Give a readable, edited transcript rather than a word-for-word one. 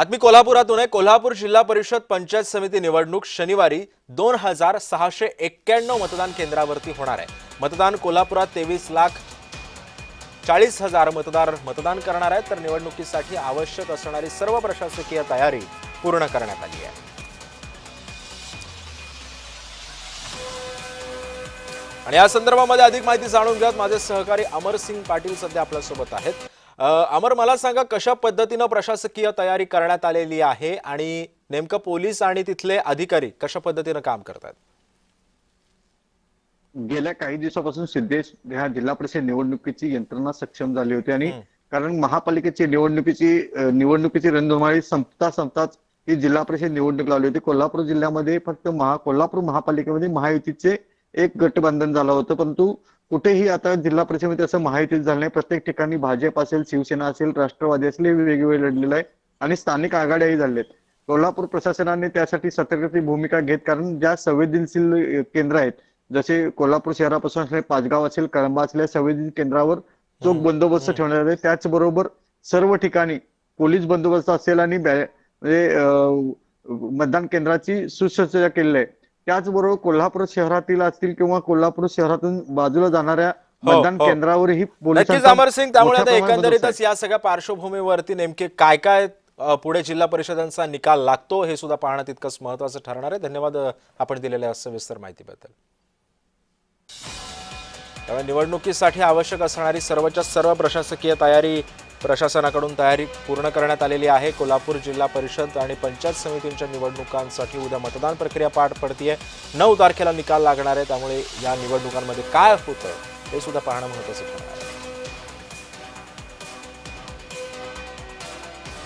आता मी कोल्हापुरातून आहे। कोल्हापूर जिल्हा परिषद पंचायत समिती निवडणूक शनिवारी 2691 मतदान केंद्रावरती होणार आहे। मतदान कोल्हापुरात 23,40,000 मतदार मतदान करणार आहेत। तर निवडणुकीसाठी आवश्यक असणारी सर्व प्रशासकीय तयारी पूर्ण करण्यात आली आहे। आणि या संदर्भामध्ये अधिक माहिती जाणून घेत माझे सहकारी अमर सिंग पाटील सध्या आपल्या सोबत आहेत। अमर, मला सांगा कशा पद्धतीने प्रशासकीय तयारी करण्यात आलेली आहे आणि नेमकं पोलीस आणि तिथले अधिकारी कशा पद्धतीने काम करतात? गेल्या काही दिवसापासून सिद्धेश ह्या जिल्हा परिषद निवडणुकीची यंत्रणा सक्षम झाली होती आणि कारण महापालिकेची निवडणुकीची रणधुमाळी संपताच ही जिल्हा परिषद निवडणूक लावली होती। कोल्हापूर जिल्ह्यामध्ये फक्त कोल्हापूर महापालिकेमध्ये महायुतीचे एक गठबंधन झालं होतं, परंतु कुठेही आता जिल्हा परिषदेमध्ये असं महायुतीत झालं नाही। प्रत्येक ठिकाणी भाजप असेल, शिवसेना असेल, राष्ट्रवादी असेल वेगवेगळे लढलेलं आहे आणि स्थानिक आघाड्याही झालेत। कोल्हापूर प्रशासनाने त्यासाठी सतर्कतेची भूमिका घेत, कारण ज्या संवेदनशील केंद्र आहेत जसे कोल्हापूर शहरापासून असलेले पाचगाव असेल, कळंबा असलेल्या संवेदनशील केंद्रावर चोख बंदोबस्त ठेवण्यात आले। त्याचबरोबर सर्व ठिकाणी पोलीस बंदोबस्त असेल आणि मतदान केंद्राची सुसज्जता केलेली आहे। त्याचबरोबर कोल्हापूर शहरातील असतील किंवा कोल्हापूर शहरातून बाजूला जाणाऱ्या मतदान केंद्रावरही नक्कीच अमर सिंग, त्यामुळे आता एकंदरीतच या सगळ्या पार्श्वभूमीवरती नेमके काय काय पुढे जिल्हा परिषदांचा निकाल लागतो हे सुद्धा पाहणं तितकंच महत्त्वाचं ठरणार आहे। धन्यवाद आपण दिलेल्या सविस्तर माहितीबद्दल। त्यामुळे निवडणुकीसाठी आवश्यक असणारी सर्वच्या सर्व प्रशासकीय तयारी प्रशासनाकडून पूर्ण करण्यात आलेली आहे। कोल्हापूर जिल्हा परिषद आणि पंचायत समितींच्या निवडणुकांसाठी उद्या मतदान प्रक्रिया पार पडतीये। 9 तारखेला निकाल लागणार आहे, त्यामुळे या निवडणुकांमध्ये काय होतं हे सुद्धा पाहणं महत्त्वाचं ठरणार आहे।